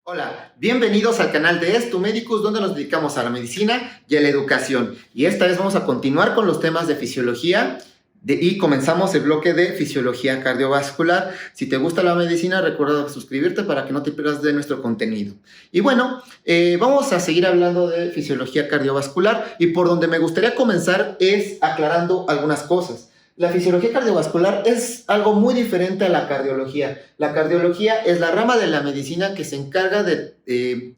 Hola, bienvenidos al canal de Estu Medicus, donde nos dedicamos a la medicina y a la educación. Y esta vez vamos a continuar con los temas de fisiología y comenzamos el bloque de fisiología cardiovascular. Si te gusta la medicina, recuerda suscribirte para que no te pierdas de nuestro contenido. Y bueno, vamos a seguir hablando de fisiología cardiovascular y por donde me gustaría comenzar es aclarando algunas cosas. La fisiología cardiovascular es algo muy diferente a la cardiología. La cardiología es la rama de la medicina que se encarga de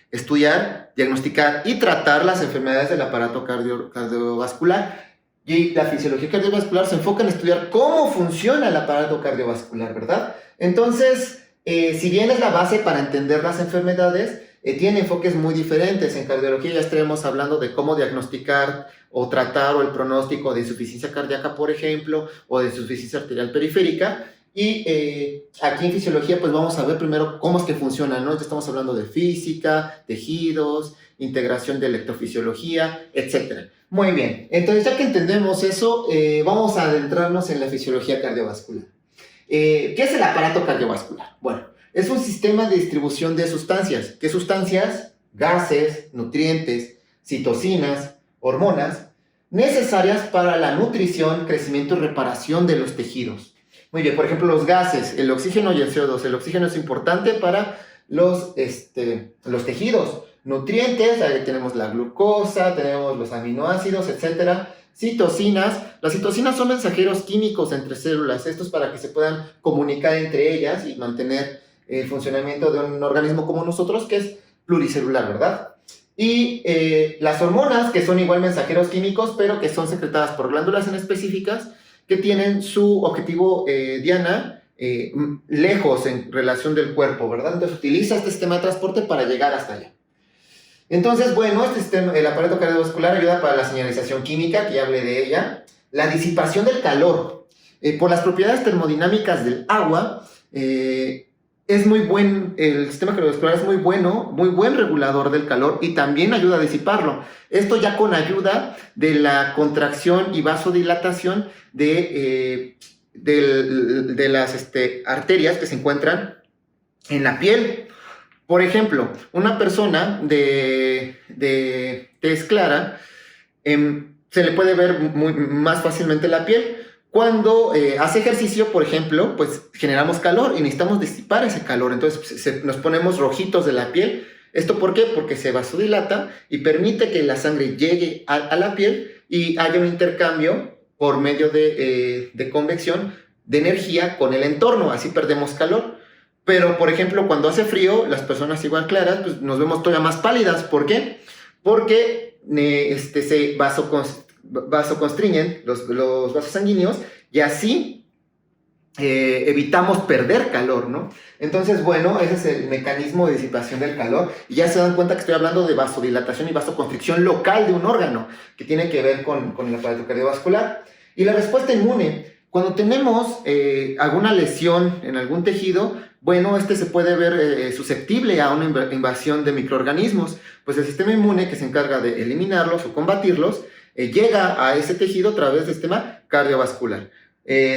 estudiar, diagnosticar y tratar las enfermedades del aparato cardiovascular. Y la fisiología cardiovascular se enfoca en estudiar cómo funciona el aparato cardiovascular, ¿verdad? Entonces, si bien es la base para entender las enfermedades, tiene enfoques muy diferentes. En cardiología ya estaremos hablando de cómo diagnosticar o tratar o el pronóstico de insuficiencia cardíaca, por ejemplo, o de insuficiencia arterial periférica. Y aquí en fisiología, pues vamos a ver primero cómo es que funciona, ¿no? Ya estamos hablando de física, tejidos, integración de electrofisiología, etc. Muy bien, entonces ya que entendemos eso, vamos a adentrarnos en la fisiología cardiovascular. ¿Qué es el aparato cardiovascular? Bueno, es un sistema de distribución de sustancias. ¿Qué sustancias? Gases, nutrientes, citocinas, hormonas, necesarias para la nutrición, crecimiento y reparación de los tejidos. Muy bien, por ejemplo, los gases, el oxígeno y el CO2. El oxígeno es importante para los tejidos. Nutrientes, ahí tenemos la glucosa, tenemos los aminoácidos, etc. Citocinas. Las citocinas son mensajeros químicos entre células. Esto es para que se puedan comunicar entre ellas y mantener el funcionamiento de un organismo como nosotros, que es pluricelular, ¿verdad? Y las hormonas, que son igual mensajeros químicos, pero que son secretadas por glándulas en específicas, que tienen su objetivo diana lejos en relación del cuerpo, ¿verdad? Entonces utiliza este sistema de transporte para llegar hasta allá. Entonces, bueno, el aparato cardiovascular ayuda para la señalización química, que ya hablé de ella, la disipación del calor. Por las propiedades termodinámicas del agua, el sistema cardiovascular es muy bueno, muy buen regulador del calor y también ayuda a disiparlo. Esto ya con ayuda de la contracción y vasodilatación de las arterias que se encuentran en la piel. Por ejemplo, una persona de tez clara se le puede ver más fácilmente la piel. Cuando hace ejercicio, por ejemplo, pues generamos calor y necesitamos disipar ese calor. Entonces nos ponemos rojitos de la piel. ¿Esto por qué? Porque se vasodilata y permite que la sangre llegue a la piel y haya un intercambio por medio de convección de energía con el entorno. Así perdemos calor. Pero, por ejemplo, cuando hace frío, las personas igual claras, pues nos vemos todavía más pálidas. ¿Por qué? Porque se vasoconstriñen los vasos sanguíneos y así evitamos perder calor, ¿no? Entonces, bueno, ese es el mecanismo de disipación del calor. Y ya se dan cuenta que estoy hablando de vasodilatación y vasoconstricción local de un órgano, que tiene que ver con el aparato cardiovascular. Y la respuesta inmune. Cuando tenemos alguna lesión en algún tejido, bueno, se puede ver susceptible a una invasión de microorganismos, pues el sistema inmune que se encarga de eliminarlos o combatirlos, llega a ese tejido a través del sistema cardiovascular.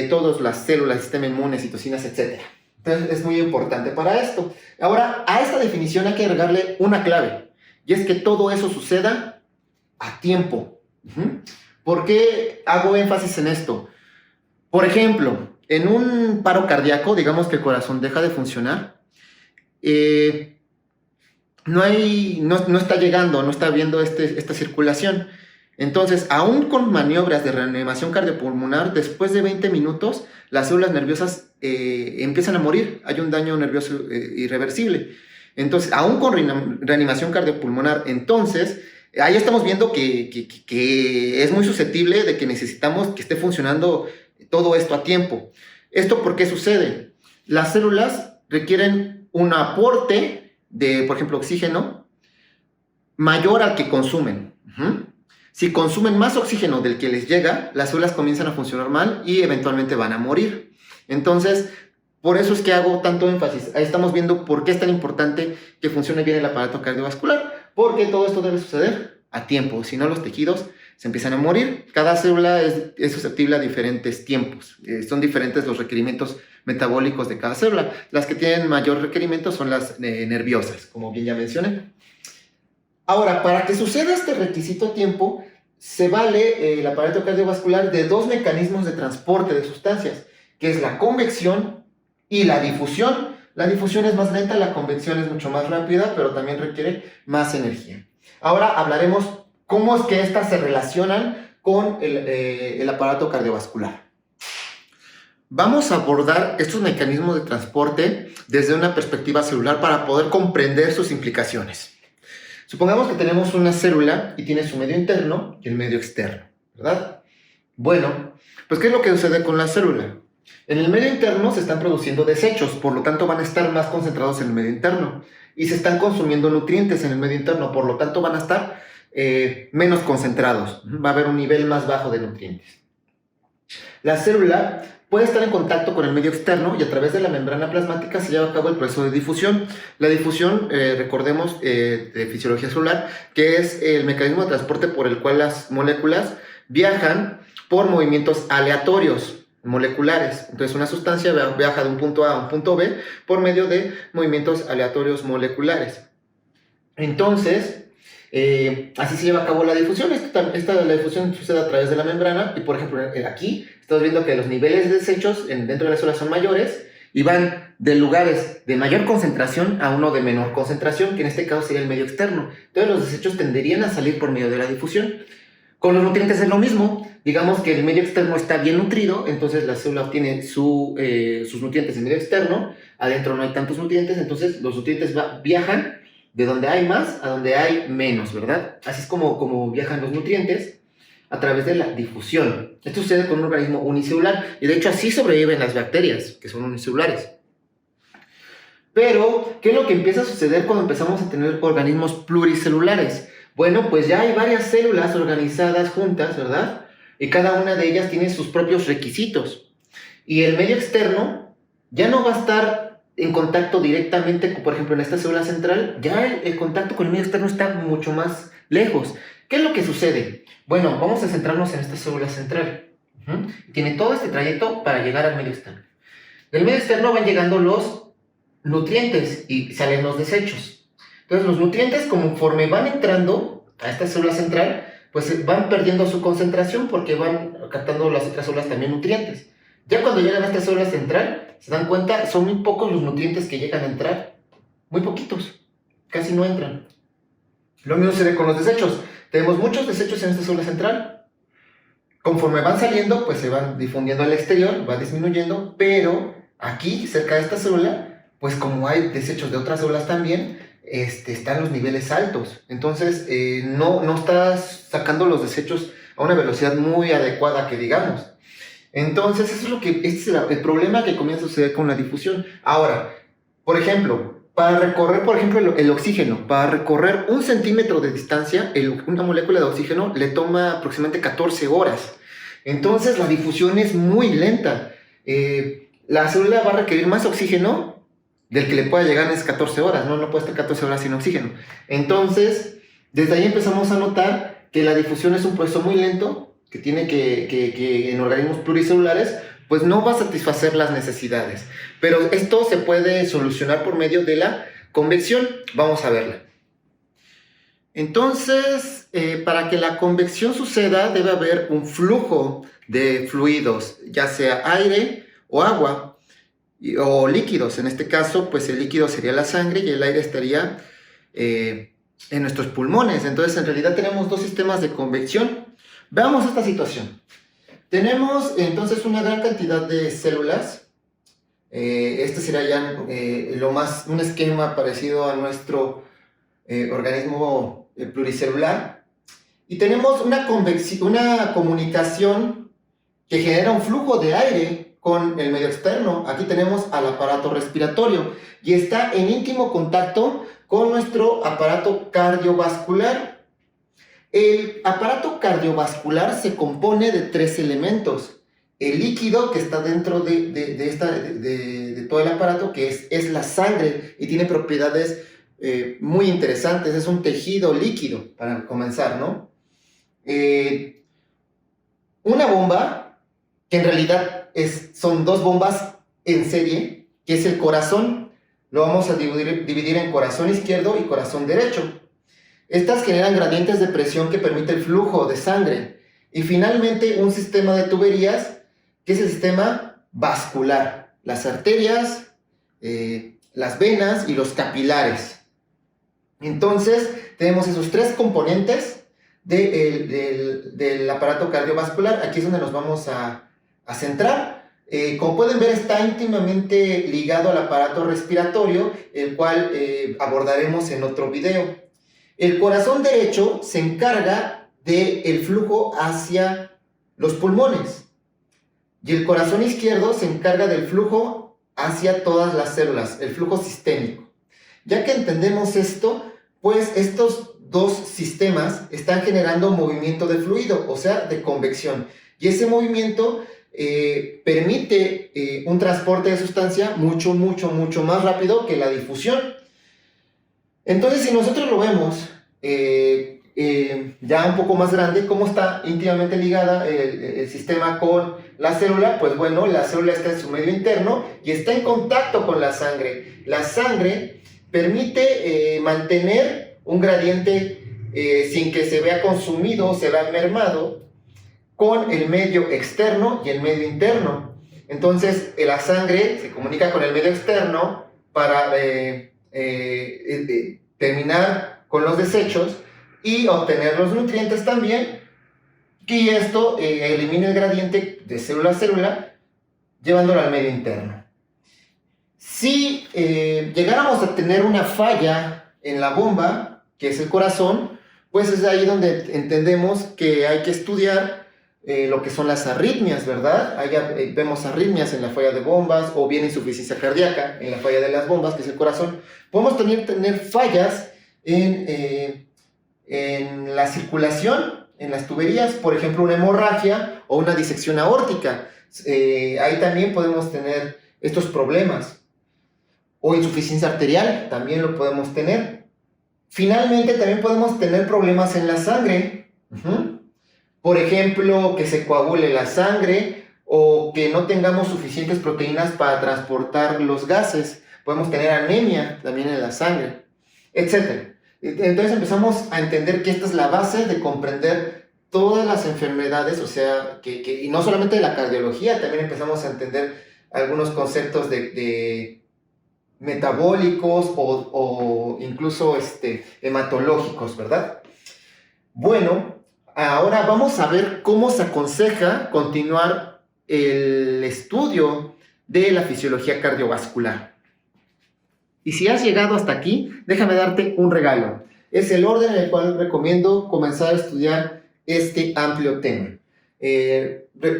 Todas las células, sistema inmune, citocinas, etc. Entonces es muy importante para esto. Ahora, a esta definición hay que agregarle una clave, y es que todo eso suceda a tiempo. ¿Por qué hago énfasis en esto? Por ejemplo, en un paro cardíaco, digamos que el corazón deja de funcionar, no está llegando, no está habiendo esta circulación. Entonces, aún con maniobras de reanimación cardiopulmonar, después de 20 minutos, las células nerviosas empiezan a morir. Hay un daño nervioso irreversible. Entonces, aún con reanimación cardiopulmonar, ahí estamos viendo que es muy susceptible de que necesitamos que esté funcionando todo esto a tiempo. ¿Esto por qué sucede? Las células requieren un aporte de, por ejemplo, oxígeno mayor al que consumen. Si consumen más oxígeno del que les llega, las células comienzan a funcionar mal y eventualmente van a morir. Entonces, por eso es que hago tanto énfasis. Ahí estamos viendo por qué es tan importante que funcione bien el aparato cardiovascular, porque todo esto debe suceder a tiempo, si no los tejidos se empiezan a morir. Cada célula es susceptible a diferentes tiempos, son diferentes los requerimientos metabólicos de cada célula. Las que tienen mayor requerimiento son las nerviosas, como bien ya mencioné. Ahora, para que suceda este requisito a tiempo, se vale el aparato cardiovascular de dos mecanismos de transporte de sustancias, que es la convección y la difusión. La difusión es más lenta, la convección es mucho más rápida, pero también requiere más energía. Ahora hablaremos cómo es que estas se relacionan con el aparato cardiovascular. Vamos a abordar estos mecanismos de transporte desde una perspectiva celular para poder comprender sus implicaciones. Supongamos que tenemos una célula y tiene su medio interno y el medio externo, ¿verdad? Bueno, pues ¿qué es lo que sucede con la célula? En el medio interno se están produciendo desechos, por lo tanto van a estar más concentrados en el medio interno. Y se están consumiendo nutrientes en el medio interno, por lo tanto van a estar menos concentrados. Va a haber un nivel más bajo de nutrientes. La célula puede estar en contacto con el medio externo y a través de la membrana plasmática se lleva a cabo el proceso de difusión. La difusión, recordemos, de fisiología celular, que es el mecanismo de transporte por el cual las moléculas viajan por movimientos aleatorios moleculares. Entonces una sustancia viaja de un punto A a un punto B por medio de movimientos aleatorios moleculares. Entonces, así se lleva a cabo la difusión. La difusión sucede a través de la membrana y, por ejemplo, aquí estamos viendo que los niveles de desechos dentro de la célula son mayores y van de lugares de mayor concentración a uno de menor concentración, que en este caso sería el medio externo. Entonces los desechos tenderían a salir por medio de la difusión. Con los nutrientes es lo mismo. Digamos que el medio externo está bien nutrido, entonces la célula obtiene sus nutrientes en el medio externo. Adentro no hay tantos nutrientes, entonces los nutrientes viajan de donde hay más a donde hay menos, ¿verdad? Así es como viajan los nutrientes a través de la difusión. Esto sucede con un organismo unicelular y de hecho así sobreviven las bacterias, que son unicelulares. Pero, ¿qué es lo que empieza a suceder cuando empezamos a tener organismos pluricelulares? Bueno, pues ya hay varias células organizadas juntas, ¿verdad? Y cada una de ellas tiene sus propios requisitos. Y el medio externo ya no va a estar en contacto directamente, por ejemplo, en esta célula central, ya el contacto con el medio externo está mucho más lejos. ¿Qué es lo que sucede? Bueno, vamos a centrarnos en esta célula central. Tiene todo este trayecto para llegar al medio externo. Del medio externo van llegando los nutrientes y salen los desechos. Entonces, los nutrientes, conforme van entrando a esta célula central, pues van perdiendo su concentración porque van captando las otras células también nutrientes. Ya cuando llegan a esta célula central, se dan cuenta, son muy pocos los nutrientes que llegan a entrar. Muy poquitos. Casi no entran. Lo mismo sucede con los desechos. Tenemos muchos desechos en esta célula central. Conforme van saliendo, pues se van difundiendo al exterior, va disminuyendo, pero aquí, cerca de esta célula, pues como hay desechos de otras células también, están los niveles altos. Entonces, no estás sacando los desechos a una velocidad muy adecuada, que digamos. Entonces, este es el problema que comienza a suceder con la difusión. Ahora, por ejemplo, para recorrer, el oxígeno, para recorrer 1 centímetro de distancia, una molécula de oxígeno le toma aproximadamente 14 horas. Entonces, la difusión es muy lenta. La célula va a requerir más oxígeno del que le pueda llegar en esas 14 horas, ¿no? No puede estar 14 horas sin oxígeno. Entonces, desde ahí empezamos a notar que la difusión es un proceso muy lento, que tiene que en organismos pluricelulares, pues no va a satisfacer las necesidades. Pero esto se puede solucionar por medio de la convección. Vamos a verla. Entonces, para que la convección suceda, debe haber un flujo de fluidos, ya sea aire o agua, o líquidos. En este caso, pues el líquido sería la sangre y el aire estaría en nuestros pulmones. Entonces, en realidad tenemos dos sistemas de convección. Veamos esta situación. Tenemos entonces una gran cantidad de células. Este sería ya un esquema parecido a nuestro organismo pluricelular. Y tenemos una comunicación que genera un flujo de aire con el medio externo. Aquí tenemos al aparato respiratorio y está en íntimo contacto con nuestro aparato cardiovascular. El aparato cardiovascular se compone de 3 elementos. El líquido que está dentro de todo el aparato, que es la sangre y tiene propiedades muy interesantes. Es un tejido líquido, para comenzar, ¿no? Una bomba, que en realidad son 2 bombas en serie, que es el corazón. Lo vamos a dividir en corazón izquierdo y corazón derecho. Estas generan gradientes de presión que permite el flujo de sangre. Y finalmente un sistema de tuberías, que es el sistema vascular. Las arterias, las venas y los capilares. Entonces, tenemos esos tres componentes del aparato cardiovascular. Aquí es donde nos vamos a centrar. Como pueden ver, está íntimamente ligado al aparato respiratorio, el cual abordaremos en otro video. El corazón derecho se encarga del flujo hacia los pulmones y el corazón izquierdo se encarga del flujo hacia todas las células, el flujo sistémico. Ya que entendemos esto, pues estos dos sistemas están generando movimiento de fluido, o sea, de convección. Y ese movimiento permite un transporte de sustancia mucho más rápido que la difusión. Entonces, si nosotros lo vemos ya un poco más grande, cómo está íntimamente ligada el sistema con la célula, pues bueno, la célula está en su medio interno y está en contacto con la sangre. La sangre permite mantener un gradiente sin que se vea consumido o se vea mermado con el medio externo y el medio interno. Entonces, la sangre se comunica con el medio externo para terminar con los desechos y obtener los nutrientes también, y esto elimina el gradiente de célula a célula, llevándolo al medio interno. Si llegáramos a tener una falla en la bomba, que es el corazón, pues es ahí donde entendemos que hay que estudiar lo que son las arritmias, ¿verdad? Ahí vemos arritmias en la falla de bombas, o bien insuficiencia cardíaca en la falla de las bombas, que es el corazón. Podemos tener fallas en la circulación, en las tuberías, por ejemplo, una hemorragia o una disección aórtica. Ahí también podemos tener estos problemas. O insuficiencia arterial, también lo podemos tener. Finalmente, también podemos tener problemas en la sangre. Por ejemplo, que se coagule la sangre o que no tengamos suficientes proteínas para transportar los gases. Podemos tener anemia también en la sangre, etc. Entonces empezamos a entender que esta es la base de comprender todas las enfermedades, o sea, y no solamente de la cardiología, también empezamos a entender algunos conceptos de metabólicos o incluso hematológicos, ¿verdad? Bueno, ahora vamos a ver cómo se aconseja continuar el estudio de la fisiología cardiovascular. Y si has llegado hasta aquí, déjame darte un regalo. Es el orden en el cual recomiendo comenzar a estudiar este amplio tema.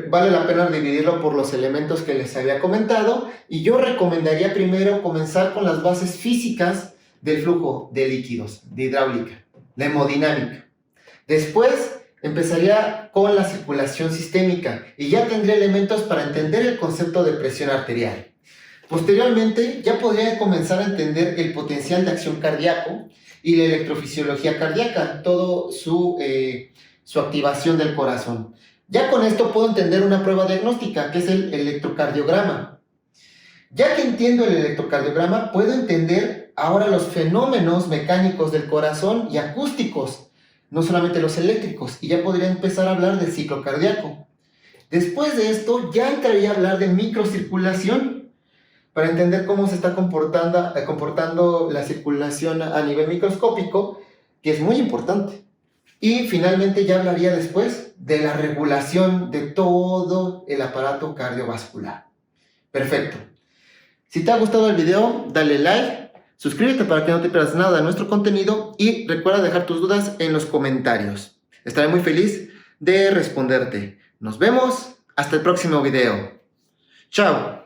Vale la pena dividirlo por los elementos que les había comentado, y yo recomendaría primero comenzar con las bases físicas del flujo de líquidos, de hidráulica, la hemodinámica. Después empezaría con la circulación sistémica y ya tendría elementos para entender el concepto de presión arterial. Posteriormente ya podría comenzar a entender el potencial de acción cardíaco y la electrofisiología cardíaca, todo su activación del corazón. Ya con esto puedo entender una prueba diagnóstica, que es el electrocardiograma. Ya que entiendo el electrocardiograma, puedo entender ahora los fenómenos mecánicos del corazón y acústicos, no solamente los eléctricos, y ya podría empezar a hablar del ciclo cardíaco. Después de esto, ya entraría a hablar de microcirculación, para entender cómo se está comportando la circulación a nivel microscópico, que es muy importante. Y finalmente ya hablaría después de la regulación de todo el aparato cardiovascular. Perfecto. Si te ha gustado el video, dale like, suscríbete para que no te pierdas nada de nuestro contenido y recuerda dejar tus dudas en los comentarios. Estaré muy feliz de responderte. Nos vemos hasta el próximo video. Chao.